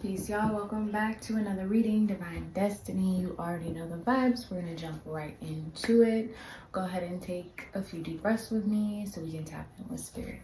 Peace, y'all. Welcome back to another reading, Divine Destiny. You already know the vibes. We're going to jump right into it. Go ahead and take a few deep breaths with me so we can tap in with spirit.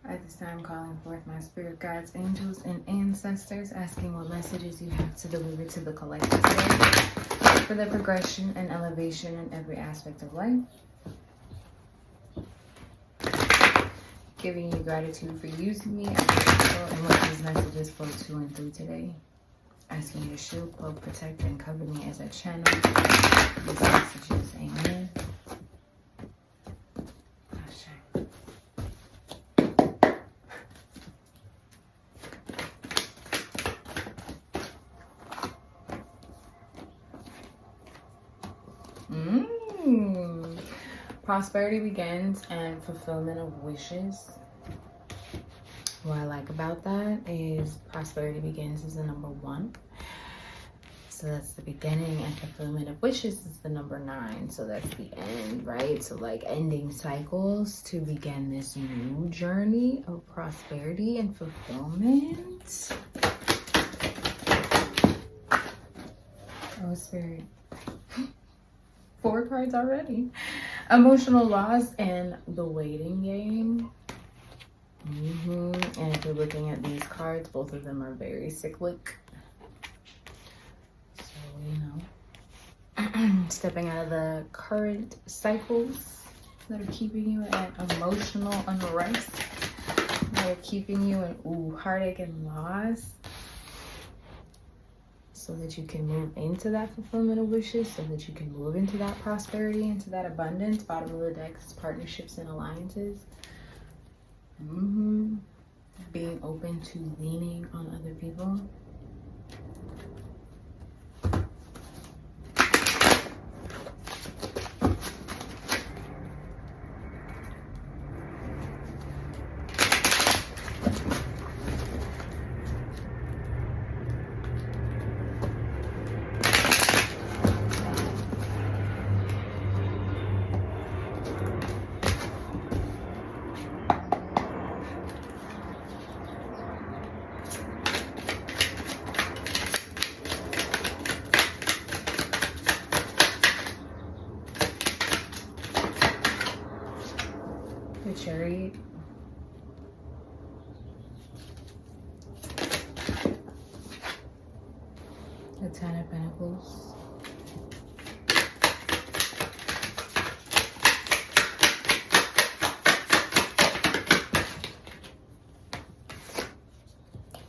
At this time, calling forth my spirit guides, angels, and ancestors, asking what messages you have to deliver to the collective today for the progression and elevation in every aspect of life. Giving you gratitude for using me as a vessel and what these messages flow to and through today. Asking you to shield, cloak, protect, and cover me as I channel these messages. Amen. Prosperity begins and fulfillment of wishes. What I like about that is prosperity begins is the number 1. So that's the beginning, and fulfillment of wishes is the number 9. So that's the end, right? So like ending cycles to begin this new journey of prosperity and fulfillment. Oh, Spirit. 4 cards already. Emotional loss and the waiting game. And if you're looking at these cards, both of them are very cyclic. So, you know, stepping out of the current cycles that are keeping you at emotional unrest, that are keeping you in heartache and loss, so that you can move into that fulfillment of wishes, so that you can move into that prosperity, into that abundance. Bottom of the deck is partnerships and alliances. Being open to leaning on other people. The Chariot. The 10 of Pentacles.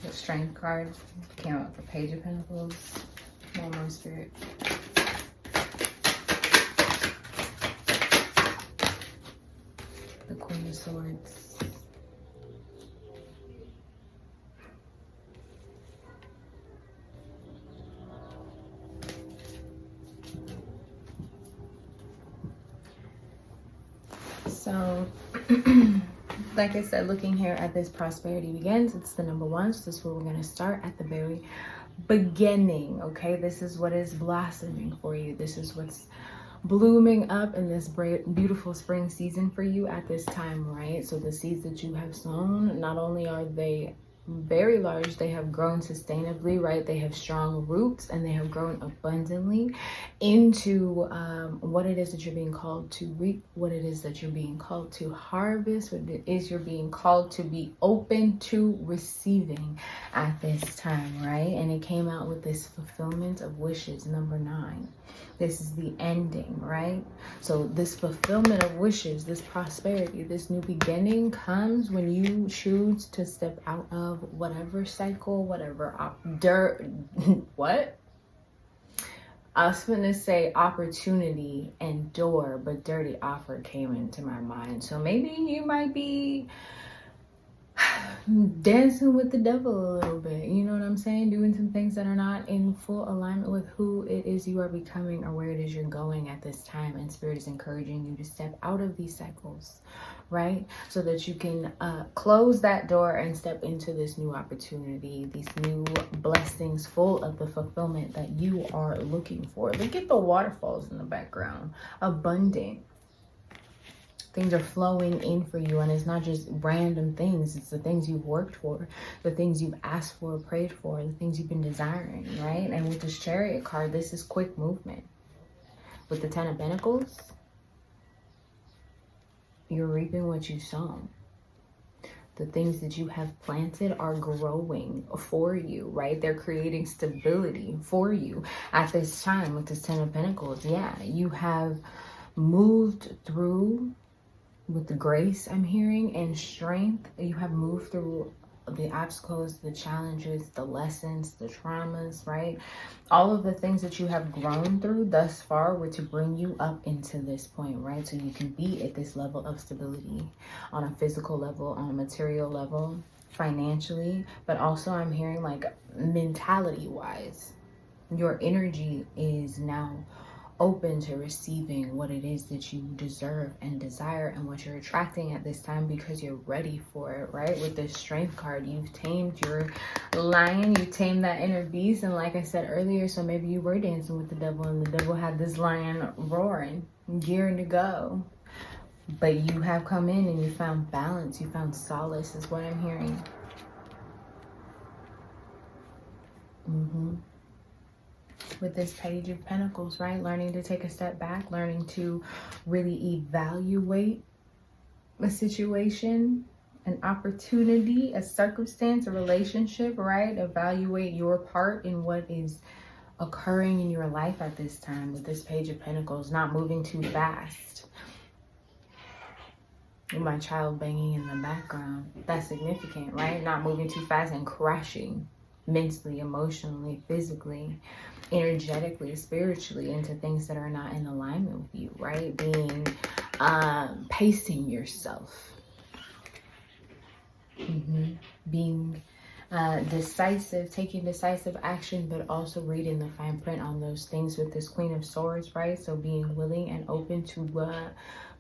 The Strength card came out with the Page of Pentacles. One more, Spirit. The Queen of Swords. So, like I said, looking here at this prosperity begins, it's the number 1. So this is where we're going to start at the very beginning. Okay, this is what is blossoming for you. This is what's blooming up in this beautiful spring season for you at this time, right? So the seeds that you have sown, not only are they very large, they have grown sustainably, right? They have strong roots and they have grown abundantly into what it is that you're being called to reap, what it is that you're being called to harvest, what it is you're being called to be open to receiving at this time, right? And it came out with this fulfillment of wishes, number 9. This is the ending, right? So this fulfillment of wishes, this prosperity, this new beginning comes when you choose to step out of whatever cycle, whatever what? I was gonna say opportunity and door, but dirty offer came into my mind. So maybe you might be dancing with the devil a little bit, you know what I'm saying? Doing some things that are not in full alignment with who it is you are becoming or where it is you're going at this time. And Spirit is encouraging you to step out of these cycles, right? So that you can close that door and step into this new opportunity, these new blessings full of the fulfillment that you are looking for. Look at the waterfalls in the background, abundant. Things are flowing in for you, and it's not just random things. It's the things you've worked for, the things you've asked for, prayed for, the things you've been desiring, right? And with this Chariot card, this is quick movement. With the Ten of Pentacles, you're reaping what you sown. The things that you have planted are growing for you, right? They're creating stability for you at this time with this Ten of Pentacles. Yeah, you have moved through with the grace I'm hearing and strength. You have moved through the obstacles, the challenges, the lessons, the traumas, right? All of the things that you have grown through thus far were to bring you up into this point, right? So you can be at this level of stability on a physical level, on a material level, financially, but also I'm hearing like mentality wise, your energy is now open to receiving what it is that you deserve and desire and what you're attracting at this time, because you're ready for it, right? With this Strength card, you've tamed your lion, you tamed that inner beast. And like I said earlier, so maybe you were dancing with the devil and the devil had this lion roaring, gearing to go. But you have come in and you found balance, you found solace is what I'm hearing. With this Page of Pentacles, right? Learning to take a step back, learning to really evaluate a situation, an opportunity, a circumstance, a relationship, right? Evaluate your part in what is occurring in your life at this time with this Page of Pentacles, not moving too fast. My child banging in the background, that's significant, right? Not moving too fast and crashing mentally, emotionally, physically, energetically, spiritually into things that are not in alignment with you, right? Being pacing yourself, being decisive, taking decisive action, but also reading the fine print on those things with this Queen of Swords, right? So being willing and open to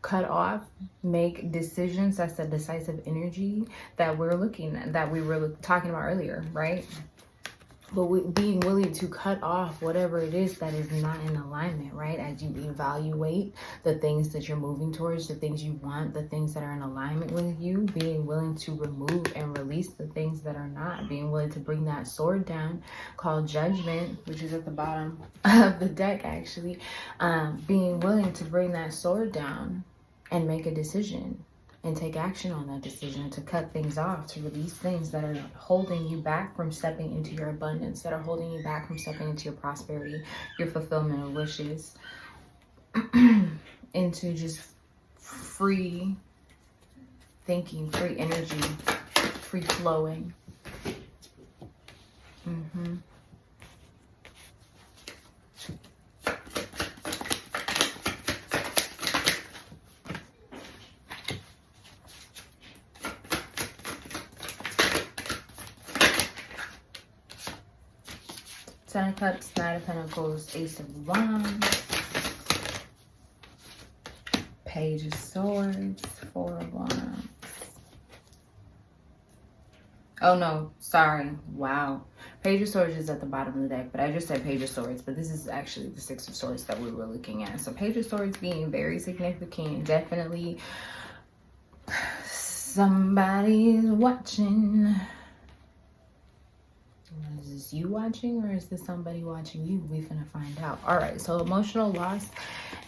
cut off, make decisions. That's the decisive energy that we're looking at, that we were talking about earlier, right? But being willing to cut off whatever it is that is not in alignment, right? As you evaluate the things that you're moving towards, the things you want, the things that are in alignment with you, being willing to remove and release the things that are not, being willing to bring that sword down called Judgment, which is at the bottom of the deck actually, being willing to bring that sword down and make a decision and take action on that decision, to cut things off, to release things that are holding you back from stepping into your abundance, that are holding you back from stepping into your prosperity, your fulfillment of wishes, into just free thinking, free energy, free flowing. Ten of Cups, Knight of Pentacles, Ace of Wands, Page of Swords, Four of Wands. Oh no, sorry. Wow. Page of Swords is at the bottom of the deck, but I just said Page of Swords, but this is actually the Six of Swords that we were looking at. So Page of Swords being very significant, definitely somebody is watching. Is this you watching or is this somebody watching you? We're gonna find out. All right, so emotional loss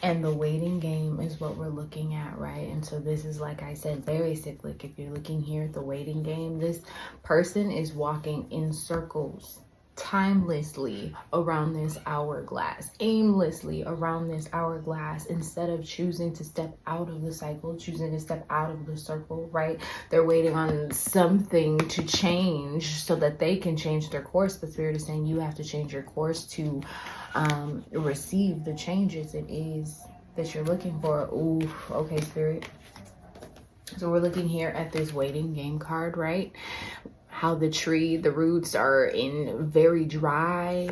and the waiting game is what we're looking at, right? And so this is, like I said, very cyclic. If you're looking here at the waiting game, this person is walking in circles, timelessly around this hourglass, aimlessly around this hourglass, instead of choosing to step out of the cycle, choosing to step out of the circle, right? They're waiting on something to change so that they can change their course. But Spirit is saying you have to change your course to receive the changes it is that you're looking for. Ooh, okay, Spirit. So we're looking here at this waiting game card, right? How the tree, the roots are in very dry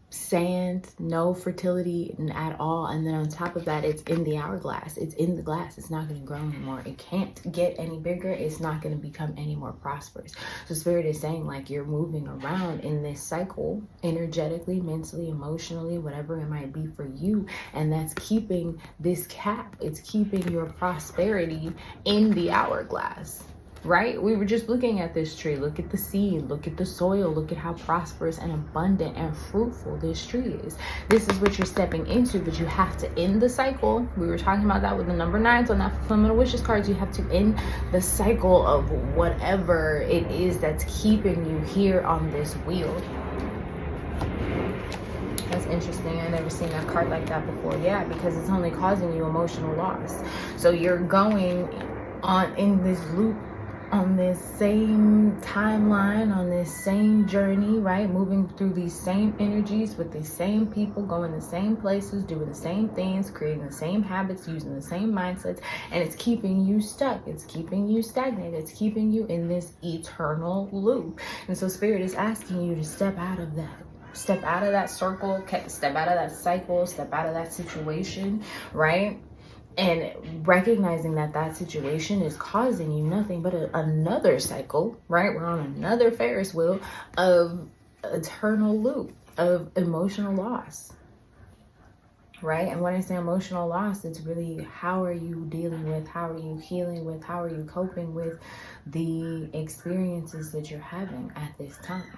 sand, no fertility at all. And then on top of that, it's in the hourglass. It's in the glass. It's not going to grow anymore. It can't get any bigger. It's not going to become any more prosperous. So Spirit is saying, like, you're moving around in this cycle energetically, mentally, emotionally, whatever it might be for you. And that's keeping this cap. It's keeping your prosperity in the hourglass. Right? We were just looking at this tree. Look at the seed. Look at the soil. Look at how prosperous and abundant and fruitful this tree is. This is what you're stepping into, but you have to end the cycle. We were talking about that with the number 9s on that fulfillment of wishes cards. You have to end the cycle of whatever it is that's keeping you here on this wheel. That's interesting. I've never seen that card like that before. Yeah, because it's only causing you emotional loss. So you're going on in this loop, on this same timeline, on this same journey, right? Moving through these same energies with the same people, going the same places, doing the same things, creating the same habits, using the same mindsets, and it's keeping you stuck. It's keeping you stagnant. It's keeping you in this eternal loop. And so Spirit is asking you to step out of that. Step out of that circle, step out of that cycle, step out of that situation, right? And recognizing that that situation is causing you nothing but another cycle, right? We're on another Ferris wheel of eternal loop of emotional loss, right? And when I say emotional loss, it's really, how are you dealing with, how are you healing with, how are you coping with the experiences that you're having at this time?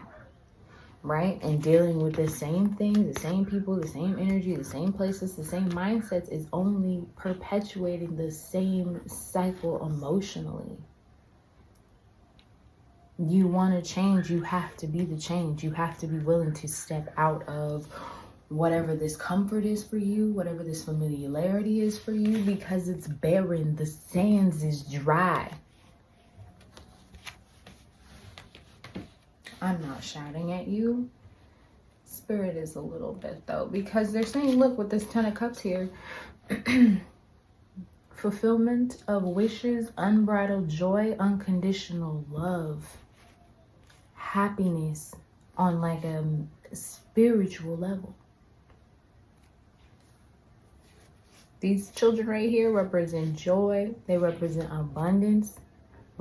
Right? And dealing with the same things, the same people, the same energy, the same places, the same mindsets is only perpetuating the same cycle emotionally. You want to change, you have to be the change. You have to be willing to step out of whatever this comfort is for you, whatever this familiarity is for you, because it's barren. The sands is dry. I'm not shouting at you. Spirit is a little bit though, because they're saying, look, with this 10 of Cups here, fulfillment of wishes, unbridled joy, unconditional love, happiness on like a spiritual level. These children right here represent joy. They represent abundance.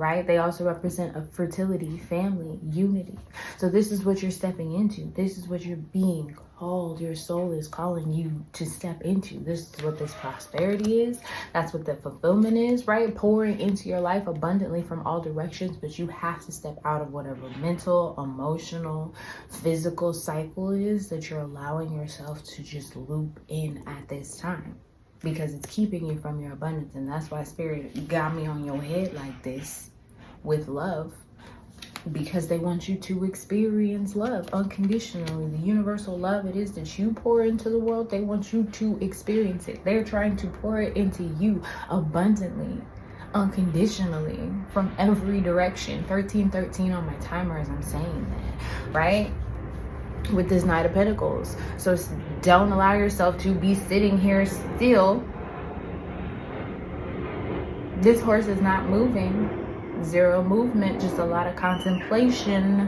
Right? They also represent a fertility, family, unity. So this is what you're stepping into. This is what you're being called. Your soul is calling you to step into. This is what this prosperity is. That's what the fulfillment is, right? Pouring into your life abundantly from all directions, but you have to step out of whatever mental, emotional, physical cycle is that you're allowing yourself to just loop in at this time. Because it's keeping you from your abundance. And that's why Spirit got me on your head like this with love, because they want you to experience love unconditionally. The universal love it is that you pour into the world, they want you to experience it. They're trying to pour it into you abundantly, unconditionally, from every direction. 1313 on my timer as I'm saying that, right? With this Knight of Pentacles. So don't allow yourself to be sitting here still. This horse is not moving. Zero movement, just a lot of contemplation.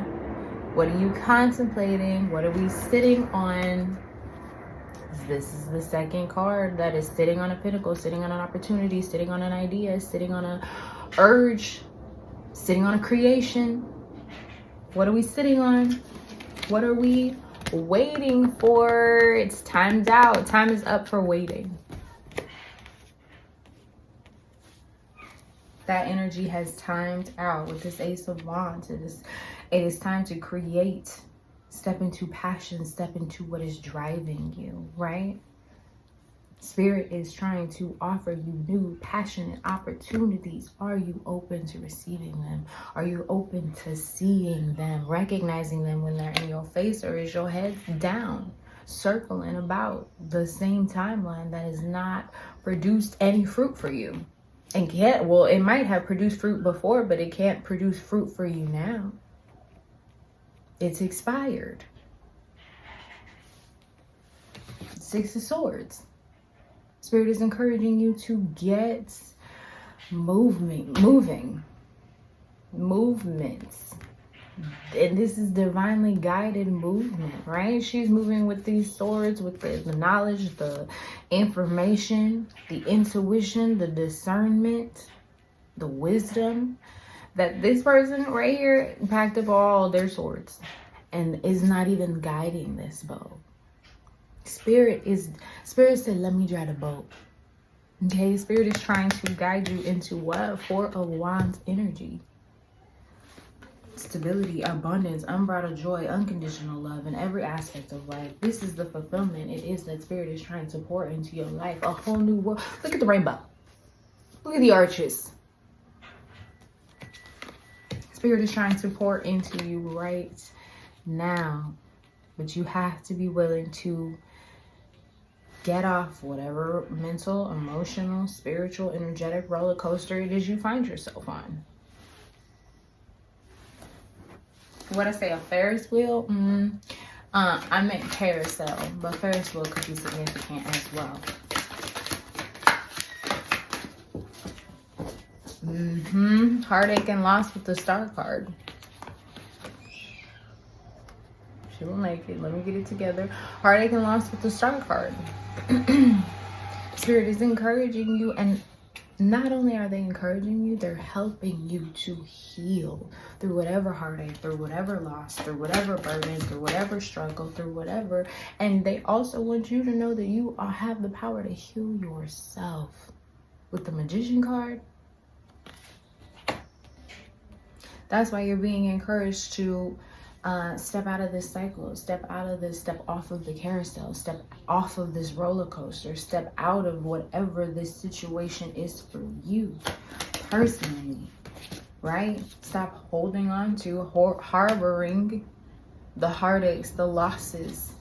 What are you contemplating? What are we sitting on? This is the second card that is sitting on a pentacle, sitting on an opportunity, sitting on an idea, sitting on an urge, sitting on a creation. What are we sitting on? What are we waiting for? It's time's out. Time is up for waiting. That energy has timed out with this Ace of Wands. It is time to create. Step into passion. Step into what is driving you, right? Spirit is trying to offer you new passionate opportunities. Are you open to receiving them? Are you open to seeing them, recognizing them when they're in your face, or is your head down, circling about the same timeline that has not produced any fruit for you? And can't, well, it might have produced fruit before, but it can't produce fruit for you now. It's expired. Six of Swords. Spirit is encouraging you to get movements. And this is divinely guided movement, right? She's moving with these swords, with the knowledge, the information, the intuition, the discernment, the wisdom, that this person right here packed up all their swords and is not even guiding this bow. Spirit said, let me drive the boat. Okay, Spirit is trying to guide you into what? Four of Wands energy. Stability, abundance, unbridled joy, unconditional love in every aspect of life. This is the fulfillment. It is that Spirit is trying to pour into your life. A whole new world. Look at the rainbow. Look at the arches. Spirit is trying to pour into you right now. But you have to be willing to get off whatever mental, emotional, spiritual, energetic roller coaster it is you find yourself on. What I say, a Ferris wheel? I meant carousel, but Ferris wheel could be significant as well. Heartache and loss with the Star card. She will make it. Let me get it together. Heartache and loss with the Star card. Spirit is encouraging you, and not only are they encouraging you, they're helping you to heal through whatever heartache, through whatever loss, through whatever burden, through whatever struggle, through whatever. And they also want you to know that you have the power to heal yourself. With the Magician card, that's why you're being encouraged to step out of this cycle, step off of the carousel, step off of this roller coaster, step out of whatever this situation is for you personally, right? Stop holding on to, harboring the heartaches, the losses,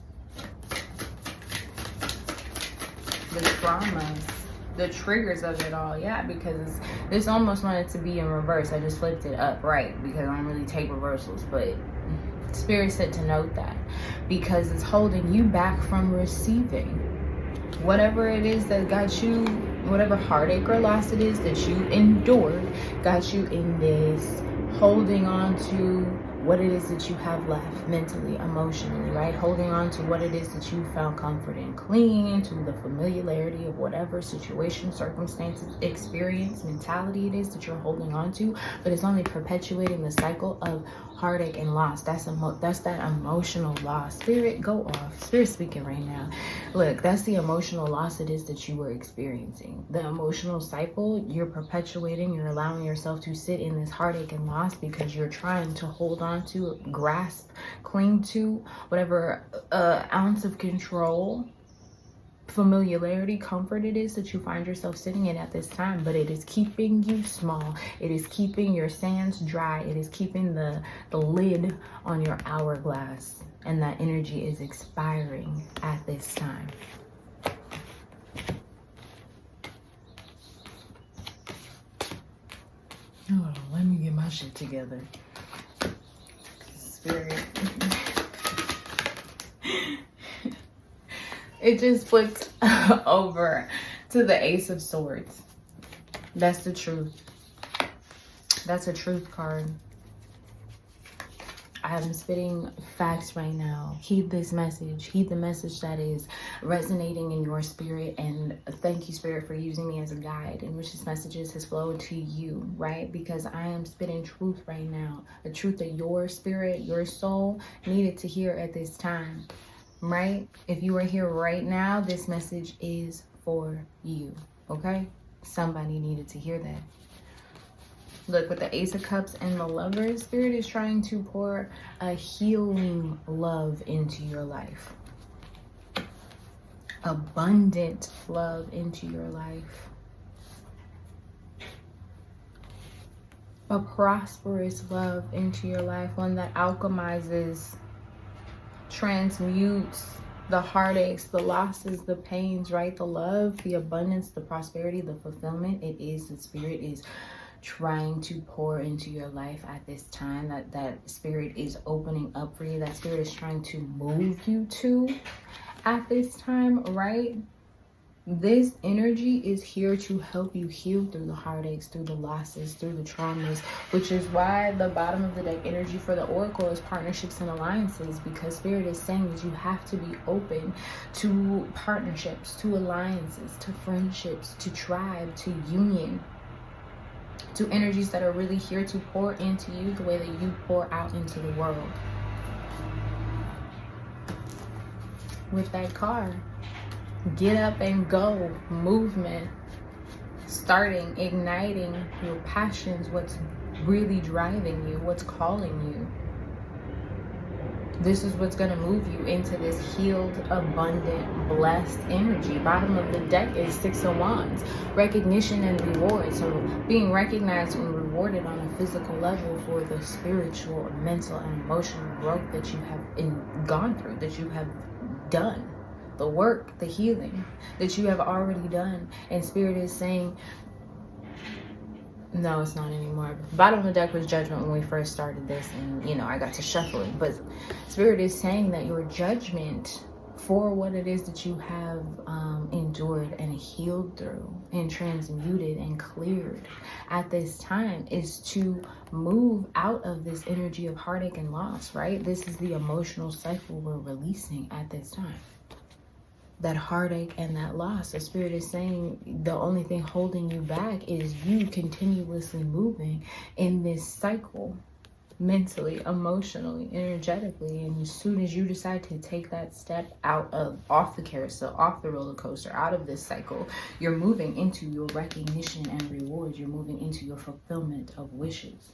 the traumas, the triggers of it all. Yeah, because this almost wanted to be in reverse. I just flipped it up, right? Because I don't really take reversals, but Spirit said to note that because it's holding you back from receiving whatever it is that got you, whatever heartache or loss it is that you endured, got you in this holding on to what it is that you have left mentally, emotionally, right? Holding on to what it is that you found comfort in, clinging into the familiarity of whatever situation, circumstances, experience, mentality it is that you're holding on to, but it's only perpetuating the cycle of heartache and loss. That's that emotional loss. Spirit, go off. Spirit speaking right now. Look, that's the emotional loss it is that you were experiencing. The emotional cycle you're perpetuating, you're allowing yourself to sit in this heartache and loss because you're trying to hold on to, grasp, cling to whatever ounce of control, familiarity, comfort it is that you find yourself sitting in at this time. But it is keeping you small. It is keeping your sands dry. It is keeping the lid on your hourglass, and that energy is expiring at this time. Oh, let me get my shit together. Spirit. It just flipped over to the Ace of Swords. That's the truth. That's a truth card. I'm spitting facts right now. Heed this message. Heed the message that is resonating in your spirit. And thank you, Spirit, for using me as a guide in which this messages has flowed to you, right? Because I am spitting truth right now. The truth that your spirit, your soul needed to hear at this time, right? If you are here right now, this message is for you, okay? Somebody needed to hear that. Look, with the Ace of Cups and the Lovers, Spirit is trying to pour a healing love into your life. Abundant love into your life. A prosperous love into your life. One that alchemizes, transmutes the heartaches, the losses, the pains, right? The love, the abundance, the prosperity, the fulfillment. It is the Spirit is trying to pour into your life at this time. That Spirit is opening up for you. That Spirit is trying to move you to at this time, right? This energy is here to help you heal through the heartaches, through the losses, through the traumas, which is why the bottom of the deck energy for the oracle is partnerships and alliances, because Spirit is saying that you have to be open to partnerships, to alliances, to friendships, to tribe, to union, to energies that are really here to pour into you the way that you pour out into the world. With that card, get up and go, movement, starting, igniting your passions, what's really driving you, what's calling you. This is what's going to move you into this healed, abundant, blessed energy. Bottom of the deck is Six of Wands, recognition and reward. So being recognized and rewarded on a physical level for the spiritual, mental, and emotional growth that you have gone through, that you have done. The work, the healing that you have already done. And Spirit is saying, no, it's not anymore. Bottom of the deck was judgment when we first started this, and you know, I got to shuffle it. But Spirit is saying that your judgment for what it is that you have endured and healed through and transmuted and cleared at this time is to move out of this energy of heartache and loss, right? This is the emotional cycle we're releasing at this time. That heartache and that loss. The Spirit is saying the only thing holding you back is you continuously moving in this cycle, mentally, emotionally, energetically. And as soon as you decide to take that step off the carousel, off the roller coaster, out of this cycle, you're moving into your recognition and reward. You're moving into your fulfillment of wishes.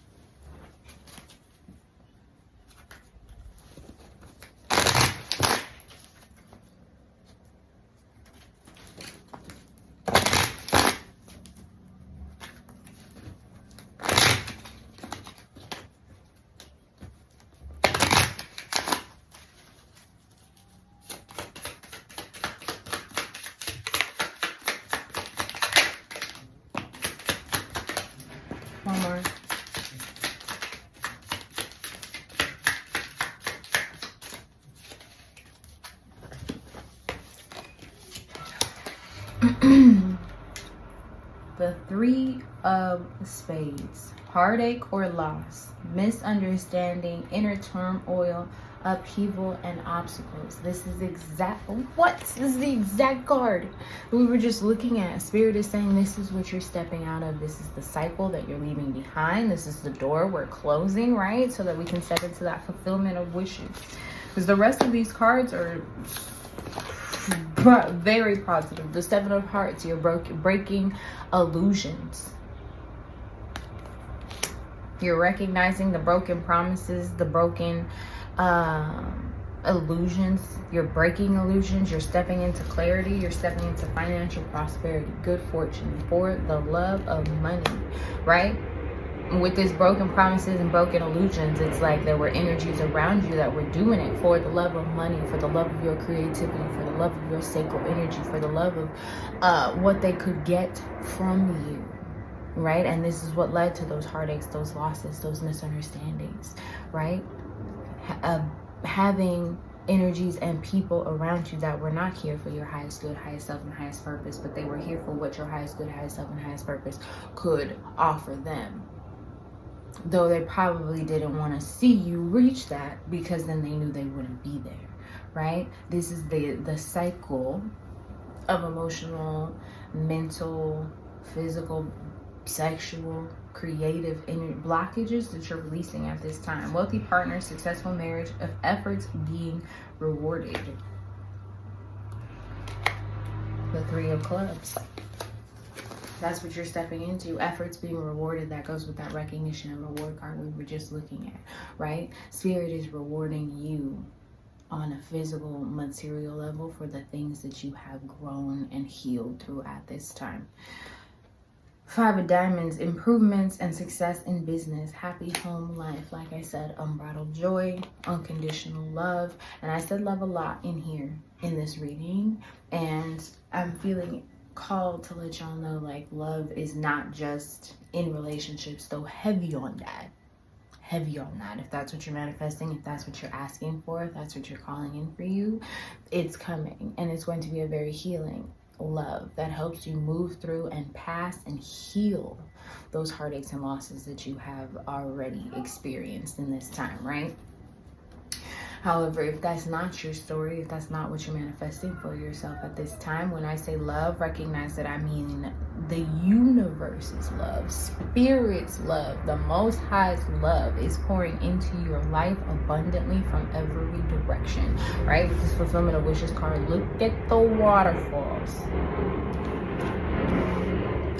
One more. The Three of Spades. Heartache or loss, misunderstanding, inner turmoil, upheaval, and obstacles. This is the exact card we were just looking at. Spirit is saying this is what you're stepping out of. This is the cycle that you're leaving behind. This is the door we're closing, right? So that we can step into that fulfillment of wishes. Because the rest of these cards are very positive. The Seven of Hearts, you're breaking illusions. You're recognizing the broken promises, the broken illusions. You're breaking illusions. You're stepping into clarity. You're stepping into financial prosperity, good fortune, for the love of money, right? With this broken promises and broken illusions, it's like there were energies around you that were doing it for the love of money, for the love of your creativity, for the love of your sacred energy, for the love of what they could get from you, right? And this is what led to those heartaches, those losses, those misunderstandings, right? Having energies and people around you that were not here for your highest good, highest self, and highest purpose, but they were here for what your highest good, highest self, and highest purpose could offer them. Though they probably didn't want to see you reach that, because then they knew they wouldn't be there, right? This is the cycle of emotional, mental, physical, sexual, creative blockages that you're releasing at this time. Wealthy partner, successful marriage, of efforts being rewarded. The Three of Clubs. That's what you're stepping into. Efforts being rewarded. That goes with that recognition and reward card we were just looking at, right? Spirit is rewarding you on a physical, material level for the things that you have grown and healed through at this time. Five of Diamonds, improvements and success in business, happy home life. Like I said, unbridled joy, unconditional love. And I said love a lot in here in this reading. And I'm feeling called to let y'all know, like, love is not just in relationships, though heavy on that. Heavy on that. If that's what you're manifesting, if that's what you're asking for, if that's what you're calling in for you, it's coming. And it's going to be a very healing love that helps you move through and pass and heal those heartaches and losses that you have already experienced in this time, right? However, if that's not your story, if that's not what you're manifesting for yourself at this time, when I say love, recognize that I mean the universe's love, spirit's love, the Most High's love is pouring into your life abundantly from every direction, right? With this fulfillment of wishes card, look at the waterfalls.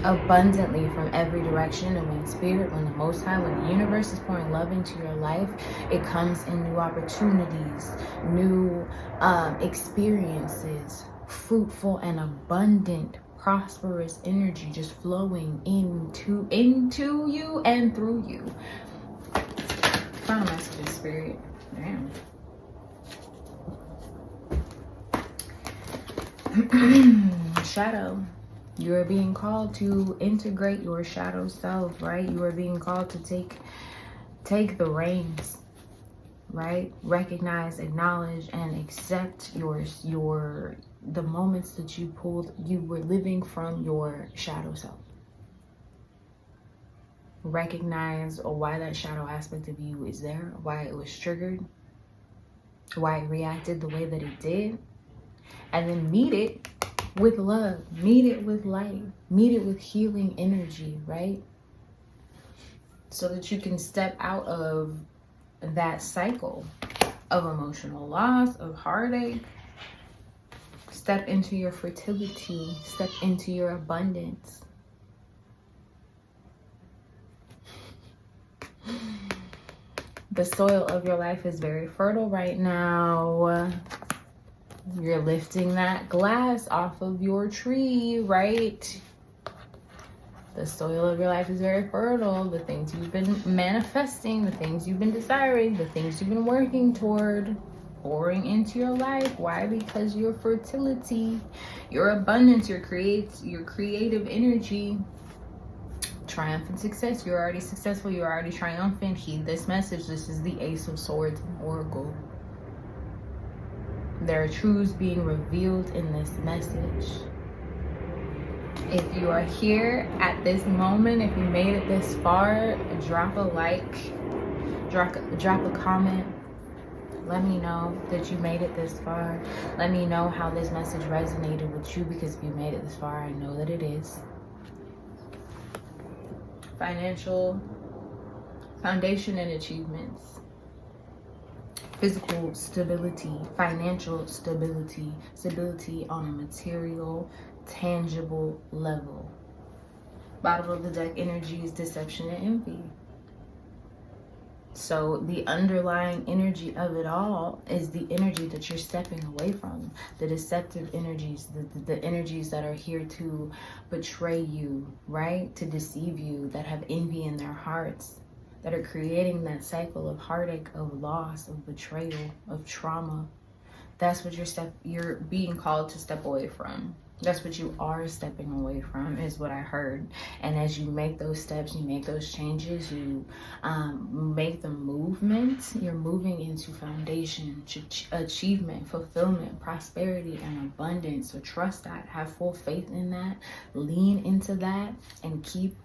Abundantly from every direction. And when spirit, when the Most High, when the universe is pouring love into your life, it comes in new opportunities, new experiences, fruitful and abundant, prosperous energy just flowing into you and through you. Final message, spirit. Damn. Shadow. You are being called to integrate your shadow self, right? You are being called to take the reins, right? Recognize, acknowledge, and accept the moments that you were living from your shadow self. Recognize why that shadow aspect of you is there, why it was triggered, why it reacted the way that it did, and then meet it with love, meet it with light, meet it with healing energy, right? So that you can step out of that cycle of emotional loss, of heartache, step into your fertility, step into your abundance. The soil of your life is very fertile right now. You're lifting that glass off of your tree, right? The soil of your life is very fertile. The things you've been manifesting, the things you've been desiring, the things you've been working toward, pouring into your life. Why? Because your fertility, your abundance, your creative energy, triumph and success. You're already successful. You're already triumphant. Heed this message. This is the Ace of Swords Oracle. There are truths being revealed in this message. If you are here at this moment, if you made it this far, drop a like, drop a comment. Let me know that you made it this far. Let me know how this message resonated with you, because if you made it this far, I know that it is. Financial foundation and achievements. Physical stability, financial stability, stability on a material, tangible level. Bottom of the deck energy is deception and envy. So the underlying energy of it all is the energy that you're stepping away from. The deceptive energies, the energies that are here to betray you, right? To deceive you, that have envy in their hearts, that are creating that cycle of heartache, of loss, of betrayal, of trauma. That's what you're being called to step away from. That's what you are stepping away from, is what I heard. And as you make those steps, you make those changes, you make the movement, you're moving into foundation, achievement, fulfillment, prosperity, and abundance. So trust that, have full faith in that, lean into that, and keep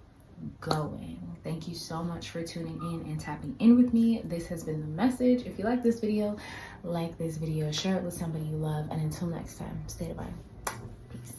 going. Thank you so much for tuning in and tapping in with me. This has been the message. If you like this video, like this video, share it with somebody you love, and until next time, stay divine. Peace.